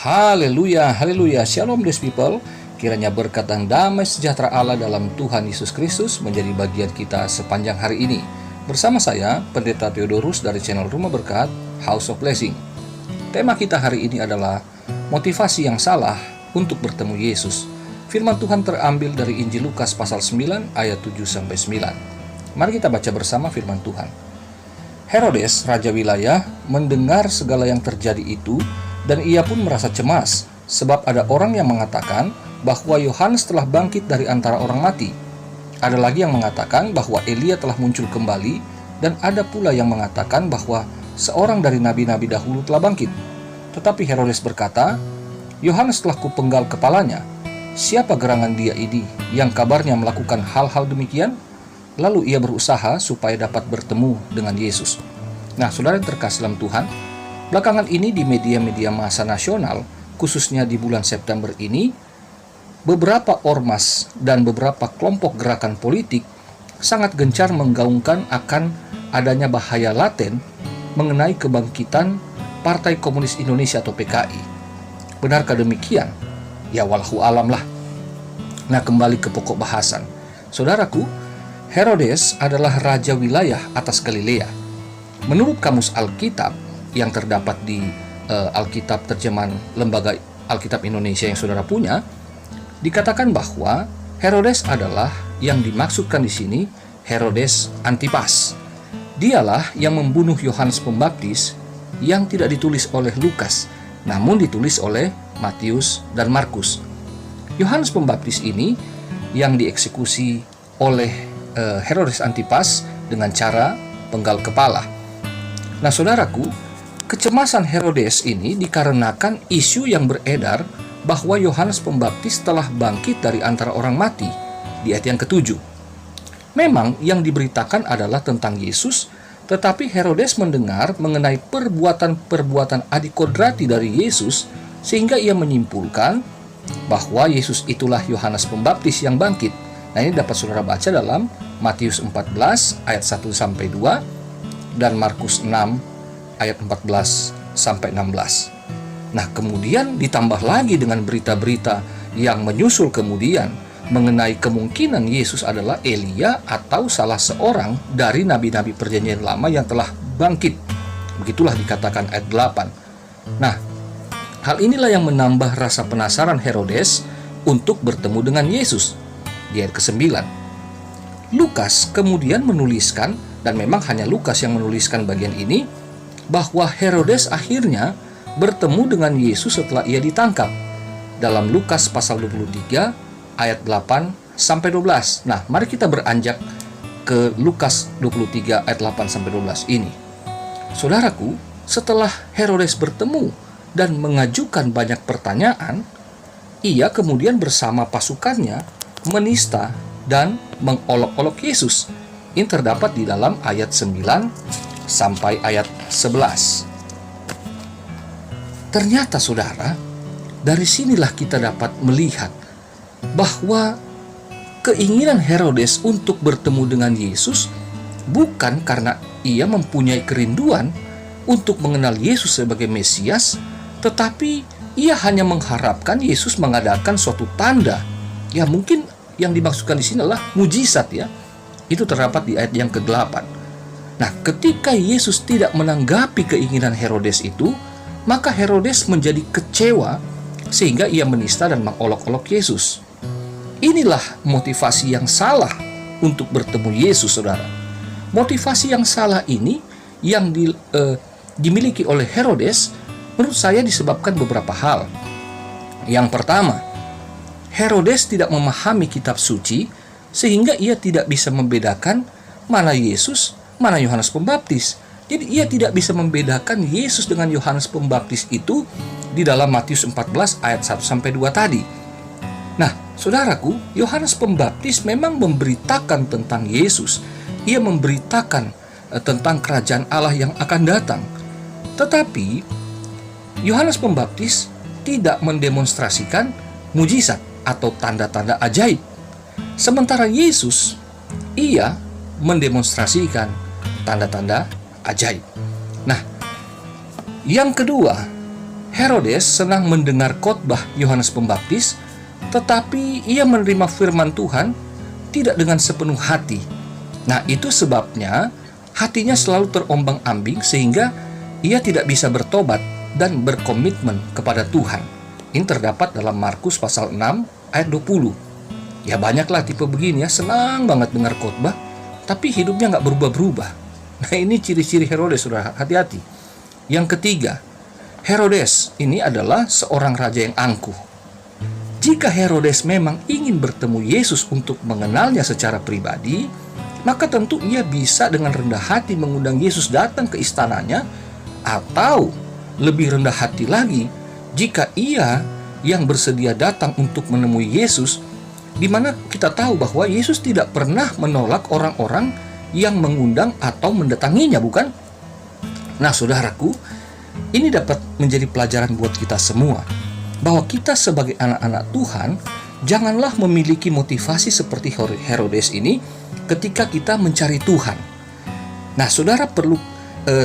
Haleluya, haleluya, shalom blessed people. Kiranya berkat dan damai sejahtera Allah dalam Tuhan Yesus Kristus menjadi bagian kita sepanjang hari ini. Bersama saya, Pendeta Theodorus dari channel Rumah Berkat, House of Blessing. Tema kita hari ini adalah motivasi yang salah untuk bertemu Yesus. Firman Tuhan terambil dari Injil Lukas pasal 9 ayat 7-9. Mari kita baca bersama firman Tuhan. Herodes, raja wilayah, mendengar segala yang terjadi itu, dan ia pun merasa cemas, sebab ada orang yang mengatakan bahwa Yohanes telah bangkit dari antara orang mati. Ada lagi yang mengatakan bahwa Elia telah muncul kembali, dan ada pula yang mengatakan bahwa seorang dari nabi-nabi dahulu telah bangkit. Tetapi Herodes berkata, Yohanes telah kupenggal kepalanya. Siapa gerangan dia ini yang kabarnya melakukan hal-hal demikian? Lalu ia berusaha supaya dapat bertemu dengan Yesus. Nah, saudara yang terkasih dalam Tuhan, belakangan ini di media-media massa nasional, khususnya di bulan September ini, beberapa ormas dan beberapa kelompok gerakan politik sangat gencar menggaungkan akan adanya bahaya laten mengenai kebangkitan Partai Komunis Indonesia atau PKI. Benarkah demikian? Ya wallahu alam lah. Nah, kembali ke pokok bahasan. Saudaraku, Herodes adalah raja wilayah atas Galilea. Menurut kamus Alkitab yang terdapat di Alkitab terjemahan Lembaga Alkitab Indonesia yang saudara punya, dikatakan bahwa Herodes adalah yang dimaksudkan di sini Herodes Antipas. Dialah yang membunuh Yohanes Pembaptis yang tidak ditulis oleh Lukas, namun ditulis oleh Matius dan Markus. Yohanes Pembaptis ini yang dieksekusi oleh Herodes Antipas dengan cara penggal kepala. Nah, saudaraku, kecemasan Herodes ini dikarenakan isu yang beredar bahwa Yohanes Pembaptis telah bangkit dari antara orang mati di ayat yang ke-7. Memang yang diberitakan adalah tentang Yesus, tetapi Herodes mendengar mengenai perbuatan-perbuatan adikodrati dari Yesus sehingga ia menyimpulkan bahwa Yesus itulah Yohanes Pembaptis yang bangkit. Nah, ini dapat saudara baca dalam Matius 14 ayat 1-2 dan Markus 6 ayat 14-16. Nah, kemudian ditambah lagi dengan berita-berita yang menyusul kemudian mengenai kemungkinan Yesus adalah Elia atau salah seorang dari nabi-nabi perjanjian lama yang telah bangkit. Begitulah dikatakan ayat 8. Nah, hal inilah yang menambah rasa penasaran Herodes untuk bertemu dengan Yesus. Di ayat ke-9, Lukas kemudian menuliskan, dan memang hanya Lukas yang menuliskan bagian ini, bahwa Herodes akhirnya bertemu dengan Yesus setelah ia ditangkap. Dalam Lukas pasal 23 ayat 8-12. Nah, mari kita beranjak ke Lukas 23 ayat 8-12 ini. Saudaraku, setelah Herodes bertemu dan mengajukan banyak pertanyaan, ia kemudian bersama pasukannya menista dan mengolok-olok Yesus. Ini terdapat di dalam ayat 9 sampai ayat 11. Ternyata saudara, dari sinilah kita dapat melihat bahwa keinginan Herodes untuk bertemu dengan Yesus bukan karena ia mempunyai kerinduan untuk mengenal Yesus sebagai Mesias, tetapi ia hanya mengharapkan Yesus mengadakan suatu tanda. Ya, mungkin yang dimaksudkan di sini adalah mujizat ya. Itu terdapat di ayat yang ke-8. Nah, ketika Yesus tidak menanggapi keinginan Herodes itu, maka Herodes menjadi kecewa sehingga ia menista dan mengolok-olok Yesus. Inilah motivasi yang salah untuk bertemu Yesus, saudara. Motivasi yang salah ini yang dimiliki oleh Herodes menurut saya disebabkan beberapa hal. Yang pertama, Herodes tidak memahami kitab suci sehingga ia tidak bisa membedakan mana Yesus, mana Yohanes Pembaptis. Jadi ia tidak bisa membedakan Yesus dengan Yohanes Pembaptis itu di dalam Matius 14 ayat 1-2 tadi. Nah, saudaraku, Yohanes Pembaptis memang memberitakan tentang Yesus. Ia memberitakan tentang kerajaan Allah yang akan datang. Tetapi Yohanes Pembaptis tidak mendemonstrasikan mujizat atau tanda-tanda ajaib. Sementara Yesus, ia mendemonstrasikan tanda-tanda ajaib. Nah, yang kedua, Herodes senang mendengar khotbah Yohanes Pembaptis, tetapi ia menerima firman Tuhan tidak dengan sepenuh hati. Nah, itu sebabnya hatinya selalu terombang-ambing sehingga ia tidak bisa bertobat dan berkomitmen kepada Tuhan. Ini terdapat dalam Markus pasal 6 ayat 20. Ya, banyaklah tipe begini ya, senang banget dengar khotbah, tapi hidupnya nggak berubah-berubah. Nah, ini ciri-ciri Herodes, saudara, hati-hati. Yang ketiga, Herodes ini adalah seorang raja yang angkuh. Jika Herodes memang ingin bertemu Yesus untuk mengenalnya secara pribadi, maka tentu ia bisa dengan rendah hati mengundang Yesus datang ke istananya, atau lebih rendah hati lagi, jika ia yang bersedia datang untuk menemui Yesus, di mana kita tahu bahwa Yesus tidak pernah menolak orang-orang yang mengundang atau mendatanginya, bukan? Nah, saudaraku, ini dapat menjadi pelajaran buat kita semua, bahwa kita sebagai anak-anak Tuhan janganlah memiliki motivasi seperti Herodes ini ketika kita mencari Tuhan. Nah, saudara perlu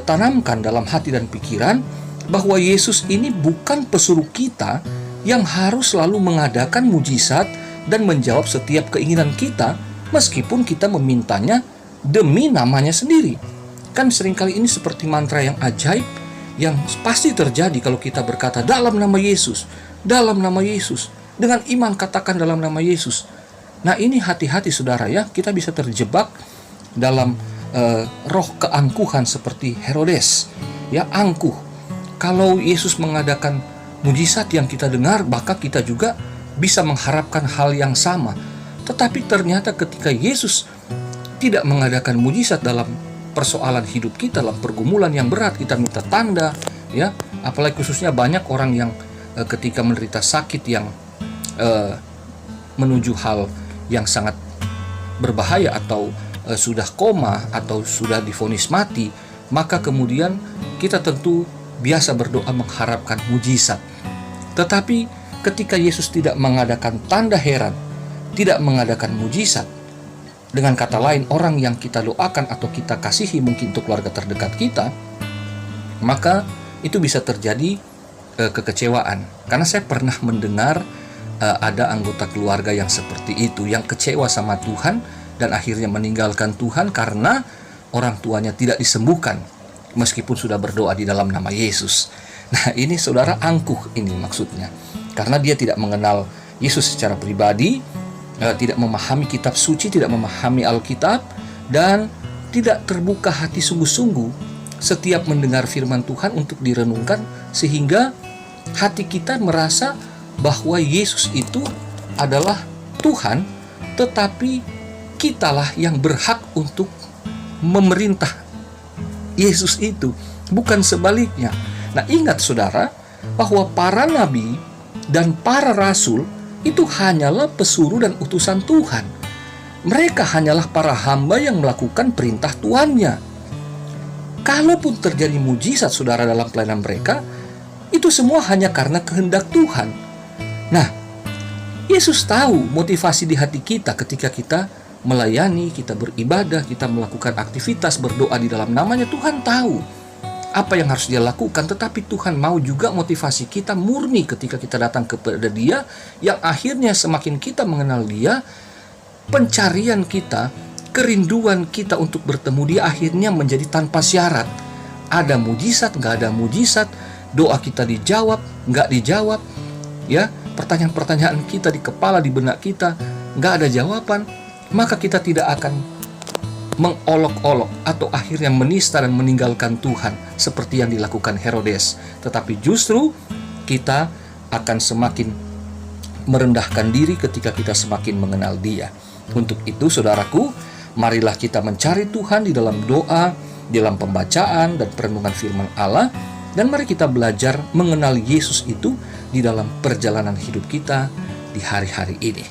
tanamkan dalam hati dan pikiran bahwa Yesus ini bukan pesuruh kita yang harus selalu mengadakan mujizat dan menjawab setiap keinginan kita, meskipun kita memintanya demi namanya sendiri. Kan seringkali ini seperti mantra yang ajaib, yang pasti terjadi kalau kita berkata dalam nama Yesus, dalam nama Yesus, dengan iman katakan dalam nama Yesus. Nah, ini hati-hati saudara ya, kita bisa terjebak dalam roh keangkuhan seperti Herodes. Ya, angkuh. Kalau Yesus mengadakan mujizat yang kita dengar, maka kita juga bisa mengharapkan hal yang sama. Tetapi ternyata ketika Yesus tidak mengadakan mujizat dalam persoalan hidup kita, dalam pergumulan yang berat, kita minta tanda, ya. Apalagi khususnya banyak orang yang ketika menderita sakit yang menuju hal yang sangat berbahaya, atau sudah koma, atau sudah divonis mati, maka kemudian kita tentu biasa berdoa mengharapkan mujizat. Tetapi ketika Yesus tidak mengadakan tanda heran, tidak mengadakan mujizat, dengan kata lain, orang yang kita doakan atau kita kasihi, mungkin untuk keluarga terdekat kita, maka itu bisa terjadi kekecewaan. Karena saya pernah mendengar ada anggota keluarga yang seperti itu, yang kecewa sama Tuhan dan akhirnya meninggalkan Tuhan karena orang tuanya tidak disembuhkan meskipun sudah berdoa di dalam nama Yesus. Nah, ini saudara angkuh ini maksudnya, karena dia tidak mengenal Yesus secara pribadi, tidak memahami kitab suci, tidak memahami Alkitab, dan tidak terbuka hati sungguh-sungguh setiap mendengar firman Tuhan untuk direnungkan, sehingga hati kita merasa bahwa Yesus itu adalah Tuhan, tetapi kitalah yang berhak untuk memerintah Yesus itu, bukan sebaliknya. Nah, ingat saudara, bahwa para nabi dan para rasul itu hanyalah pesuruh dan utusan Tuhan. Mereka hanyalah para hamba yang melakukan perintah Tuannya. Kalaupun terjadi mujizat saudara dalam pelayanan mereka, itu semua hanya karena kehendak Tuhan. Nah, Yesus tahu motivasi di hati kita ketika kita melayani, kita beribadah, kita melakukan aktivitas berdoa di dalam namanya. Tuhan tahu apa yang harus dia lakukan, tetapi Tuhan mau juga motivasi kita murni ketika kita datang kepada Dia, yang akhirnya semakin kita mengenal Dia, pencarian kita, kerinduan kita untuk bertemu Dia akhirnya menjadi tanpa syarat. Ada mujizat, nggak ada mujizat, doa kita dijawab, nggak dijawab, ya, pertanyaan-pertanyaan kita di kepala, di benak kita nggak ada jawaban, maka kita tidak akan mengolok-olok atau akhirnya menista dan meninggalkan Tuhan seperti yang dilakukan Herodes. Tetapi justru kita akan semakin merendahkan diri ketika kita semakin mengenal Dia. Untuk itu saudaraku, marilah kita mencari Tuhan di dalam doa, di dalam pembacaan dan perenungan firman Allah, dan mari kita belajar mengenal Yesus itu di dalam perjalanan hidup kita di hari-hari ini.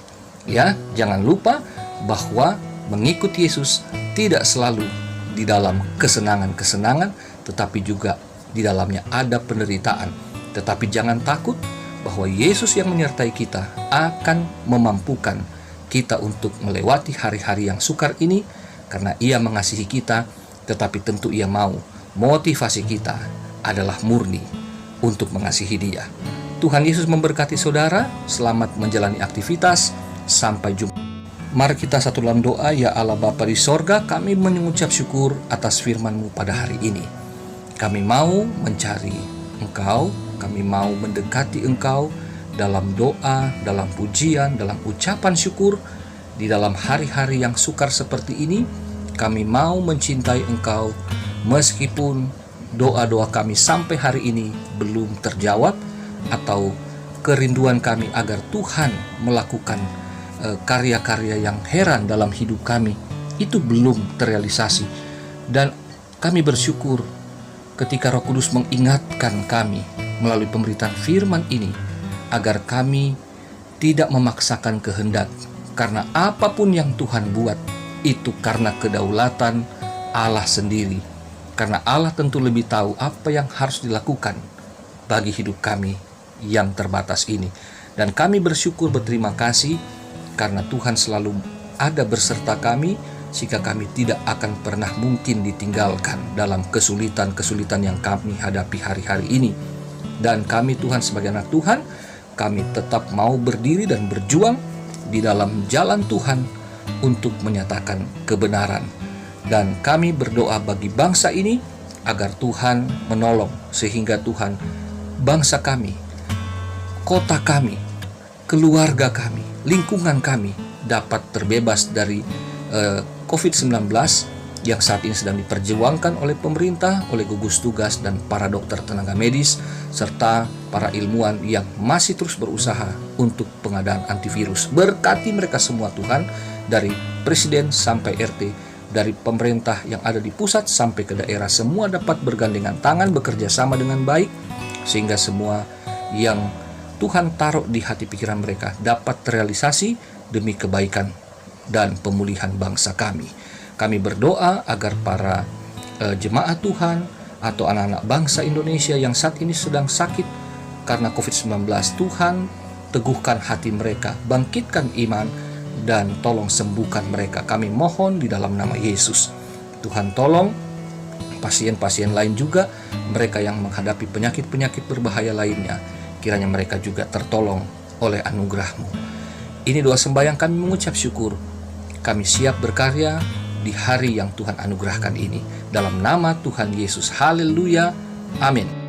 Ya, jangan lupa bahwa mengikuti Yesus tidak selalu di dalam kesenangan-kesenangan, tetapi juga di dalamnya ada penderitaan. Tetapi jangan takut bahwa Yesus yang menyertai kita akan memampukan kita untuk melewati hari-hari yang sukar ini, karena Ia mengasihi kita, tetapi tentu Ia mau motivasi kita adalah murni untuk mengasihi Dia. Tuhan Yesus memberkati saudara, selamat menjalani aktivitas, sampai jumpa. Mari kita satu dalam doa. Ya Allah Bapa di sorga, kami mengucap syukur atas firman-Mu pada hari ini. Kami mau mencari Engkau, kami mau mendekati Engkau dalam doa, dalam pujian, dalam ucapan syukur. Di dalam hari-hari yang sukar seperti ini, kami mau mencintai Engkau, meskipun doa-doa kami sampai hari ini belum terjawab, atau kerinduan kami agar Tuhan melakukan karya-karya yang heran dalam hidup kami itu belum terrealisasi. Dan kami bersyukur ketika Roh Kudus mengingatkan kami melalui pemberitaan firman ini, agar kami tidak memaksakan kehendak, karena apapun yang Tuhan buat itu karena kedaulatan Allah sendiri. Karena Allah tentu lebih tahu apa yang harus dilakukan bagi hidup kami yang terbatas ini. Dan kami bersyukur, berterima kasih karena Tuhan selalu ada berserta kami, sehingga kami tidak akan pernah mungkin ditinggalkan dalam kesulitan-kesulitan yang kami hadapi hari-hari ini. Dan kami Tuhan sebagai anak Tuhan, kami tetap mau berdiri dan berjuang di dalam jalan Tuhan untuk menyatakan kebenaran. Dan kami berdoa bagi bangsa ini agar Tuhan menolong, sehingga Tuhan, bangsa kami, kota kami, keluarga kami, lingkungan kami dapat terbebas dari COVID-19 yang saat ini sedang diperjuangkan oleh pemerintah, oleh gugus tugas dan para dokter tenaga medis, serta para ilmuwan yang masih terus berusaha untuk pengadaan antivirus. Berkati mereka semua Tuhan, dari presiden sampai RT, dari pemerintah yang ada di pusat sampai ke daerah, semua dapat bergandengan tangan, bekerja sama dengan baik, sehingga semua yang Tuhan taruh di hati pikiran mereka dapat terrealisasi demi kebaikan dan pemulihan bangsa kami. Kami berdoa agar para jemaat Tuhan atau anak-anak bangsa Indonesia yang saat ini sedang sakit karena COVID-19, Tuhan teguhkan hati mereka, bangkitkan iman, dan tolong sembuhkan mereka. Kami mohon di dalam nama Yesus. Tuhan tolong pasien-pasien lain juga, mereka yang menghadapi penyakit-penyakit berbahaya lainnya, kiranya mereka juga tertolong oleh anugerah-Mu. Ini doa sembahyang kami mengucap syukur. Kami siap berkarya di hari yang Tuhan anugerahkan ini. Dalam nama Tuhan Yesus. Haleluya. Amin.